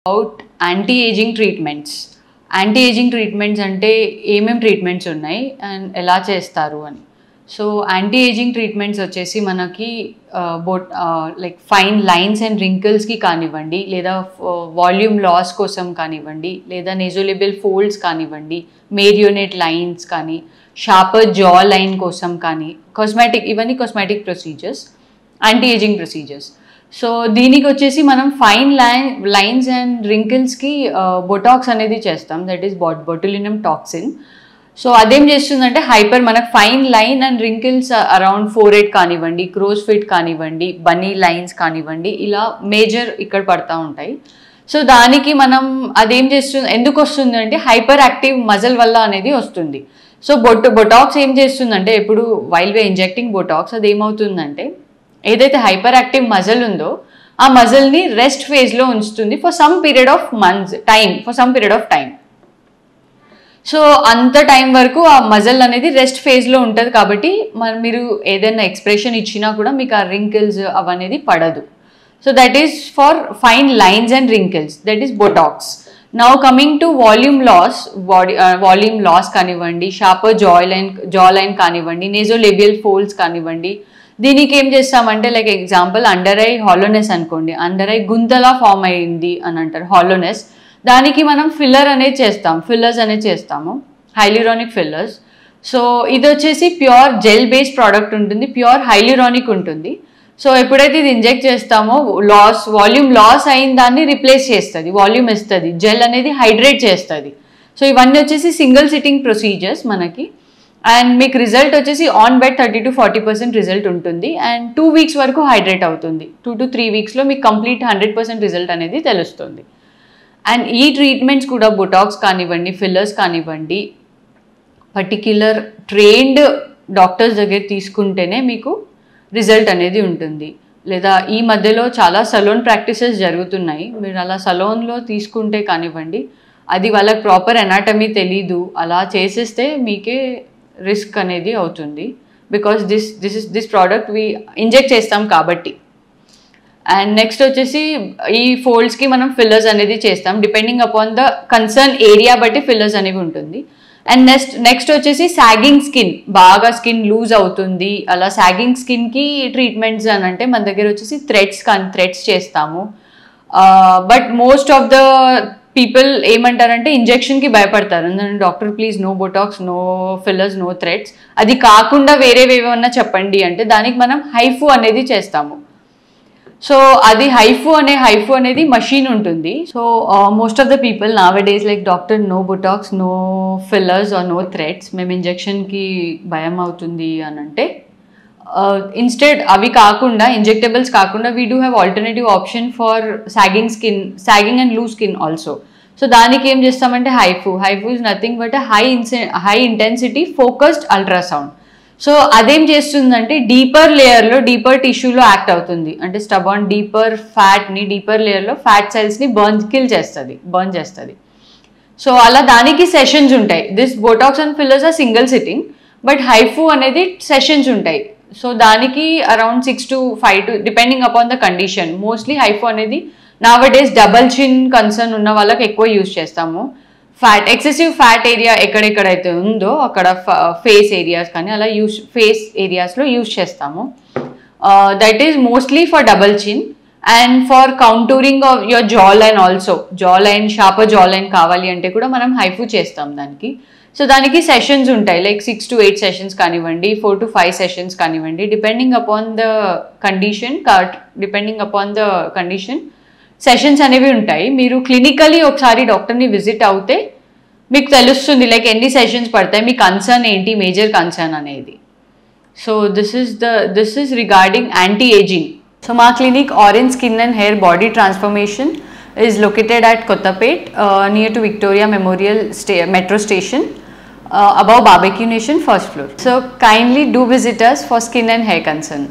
About anti ageing treatments. Anti ageing treatments అంటే ఏమేమి treatments ఉన్నాయి అండ్ ఎలా చేస్తారు అని. సో యాంటీ ఏజింగ్ ట్రీట్మెంట్స్ వచ్చేసి మనకి లైక్ ఫైన్ లైన్స్ అండ్ రింకిల్స్కి కానివ్వండి, లేదా వాల్యూమ్ లాస్ కోసం కానివ్వండి, లేదా నేజోలేబియల్ ఫోల్డ్స్ కానివ్వండి, మేరియోనేట్ లైన్స్ కానీ, షార్పర్ జా లైన్ కోసం కానీ, ఇవన్నీ cosmetic procedures, anti ageing procedures. So దీనికి వచ్చేసి మనం ఫైన్ లైన్స్ అండ్ రింకిల్స్కి బొటాక్స్ అనేది చేస్తాం, దట్ ఈస్ బొటులినం టాక్సిన్. సో అదేం చేస్తుందంటే మనకు fine line and wrinkles around 4/8 కానివ్వండి, క్రోస్ ఫిట్ కానివ్వండి, బన్నీ లైన్స్ కానివ్వండి, ఇలా మేజర్ ఇక్కడ పడతా ఉంటాయి. సో దానికి మనం అదేం చేస్తుంది, ఎందుకు వస్తుంది అంటే హైపర్ యాక్టివ్ మజిల్ వల్ల అనేది వస్తుంది. సో బొటాక్స్ ఏం చేస్తుందంటే ఇప్పుడు వైల్ వే ఇంజెక్టింగ్ బొటాక్స్ అది ఏమవుతుందంటే ఏదైతే హైపర్ యాక్టివ్ మజిల్ ఉందో ఆ మజిల్ని రెస్ట్ ఫేజ్లో ఉంచుతుంది for some period of time. So అంత టైం వరకు ఆ మజిల్ అనేది రెస్ట్ ఫేజ్లో ఉంటుంది కాబట్టి మీరు ఏదైనా ఎక్స్ప్రెషన్ ఇచ్చినా కూడా మీకు ఆ రింకిల్స్ అవనేది పడదు. So that is for fine lines and wrinkles, that is Botox. Now coming to volume loss కానివ్వండి, షార్పర్ జా లైన్ కానివ్వండి, నేజోలేబియల్ ఫోల్డ్స్ కానివ్వండి, దీనికి ఏం చేస్తామంటే like example under eye hollowness అనుకోండి, అండర్ ఐ గుంతలా ఫామ్ అయింది అని అంటారు హాలోనెస్, దానికి మనం ఫిల్లర్స్ అనేది చేస్తాము, హైల్యూరానిక్ ఫిల్లర్స్. సో ఇది వచ్చేసి ప్యూర్ జెల్ బేస్డ్ ప్రోడక్ట్ ఉంటుంది, ప్యూర్ హైల్యూరానిక్ ఉంటుంది. సో ఎప్పుడైతే ఇది ఇంజెక్ట్ చేస్తామో వాల్యూమ్ లాస్ అయిన దాన్ని రిప్లేస్ చేస్తుంది, వాల్యూమ్ ఇస్తుంది, జెల్ అనేది హైడ్రేట్ చేస్తుంది. సో ఇవన్నీ వచ్చేసి సింగిల్ సిట్టింగ్ ప్రొసీజర్స్ మనకి. అండ్ మీకు రిజల్ట్ వచ్చేసి ఆన్ బెడ్ 30 to 40% రిజల్ట్ ఉంటుంది. అండ్ 2 weeks వరకు హైడ్రేట్ అవుతుంది. 2 to 3 weeksలో మీకు కంప్లీట్ 100% రిజల్ట్ అనేది తెలుస్తుంది. అండ్ ఈ ట్రీట్మెంట్స్ కూడా బొటాక్స్ కానివ్వండి, ఫిల్లర్స్ కానివ్వండి, పర్టిక్యులర్ ట్రైన్డ్ డాక్టర్స్ దగ్గర తీసుకుంటేనే మీకు రిజల్ట్ అనేది ఉంటుంది. లేదా ఈ మధ్యలో చాలా సలోన్ ప్రాక్టీసెస్ జరుగుతున్నాయి, మీరు అలా సలోన్లో తీసుకుంటే కానివ్వండి, అది వాళ్ళకి ప్రాపర్ ఎనాటమీ తెలీదు, అలా చేసేస్తే మీకే రిస్క్ అనేది అవుతుంది. బికాస్ దిస్ ప్రోడక్ట్ ఇంజెక్ట్ చేస్తాం కాబట్టి. అండ్ నెక్స్ట్ వచ్చేసి ఈ ఫోల్డ్స్కి మనం ఫిల్లర్స్ అనేది చేస్తాం, depending upon the concern area బట్టి ఫిల్లర్స్ అనేవి ఉంటుంది. అండ్ నెక్స్ట్ వచ్చేసి సాగింగ్ స్కిన్, బాగా స్కిన్ లూజ్ అవుతుంది, అలా సాగింగ్ స్కిన్కి ట్రీట్మెంట్స్ అని అంటే మన దగ్గర వచ్చేసి థ్రెడ్స్ చేస్తాము. But most of the people ఏమంటారంటే ఇంజెక్షన్కి భయపడతారు, doctor please no Botox, no fillers, no threads, అది కాకుండా వేరేవేమన్నా చెప్పండి అంటే దానికి మనం హైఫు అనేది చేస్తాము. సో అది హైఫు అనేది మషీన్ ఉంటుంది. So most of the people nowadays like doctor no Botox, no fillers or no threads, మేము ఇంజెక్షన్కి భయం అవుతుంది అని అంటే ఇన్స్టెడ్ అవి కాకుండా, ఇంజెక్టబుల్స్ కాకుండా we do have alternative option for sagging and loose skin also. So దానికి ఏం చేస్తామంటే HIFU is nothing but high intensity focused ultrasound. So అదేం చేస్తుందంటే డీపర్ టిష్యూలో యాక్ట్ అవుతుంది, అంటే స్టబాన్ డీపర్ లేయర్లో ఫ్యాట్ సెల్స్ని బర్న్ చేస్తుంది. సో అలా దానికి సెషన్స్ ఉంటాయి. This Botox and fillers are single sitting, but HIFU అనేది సెషన్స్ ఉంటాయి. సో దానికి around 6 to 5 depending upon the condition. Mostly HIFU అనేది నావడేస్ డబల్ చిన్ కన్సర్న్ ఉన్న వాళ్ళకి ఎక్కువ యూజ్ చేస్తాము. ఎక్సెసివ్ ఫ్యాట్ ఏరియా ఎక్కడెక్కడైతే ఉందో అక్కడ ఫేస్ ఏరియాస్ కానీ అలా ఫేస్ ఏరియాస్లో యూజ్ చేస్తాము. That is mostly for double chin and for contouring of your jaw line also. Sharper jaw line కావాలి అంటే కూడా మనం హైఫు చేస్తాం దానికి. సో దానికి సెషన్స్ ఉంటాయి, లైక్ 6 to 8 సెషన్స్ కానివ్వండి, 4 to 5 సెషన్స్ కానివ్వండి, depending upon the condition sessions అనేవి ఉంటాయి. మీరు క్లినికలీ ఒకసారి డాక్టర్ని విజిట్ అవుతే మీకు తెలుస్తుంది లైక్ ఎన్ని సెషన్స్ పడతాయి, మీ కన్సర్న్ ఏంటి, మేజర్ కన్సర్న్ అనేది. So this is regarding anti ageing. So మా clinic orange skin and hair body transformation is located at Kottapet near to Victoria Memorial Metro Station above Barbecue Nation first floor. So kindly do visit us for skin and hair concern.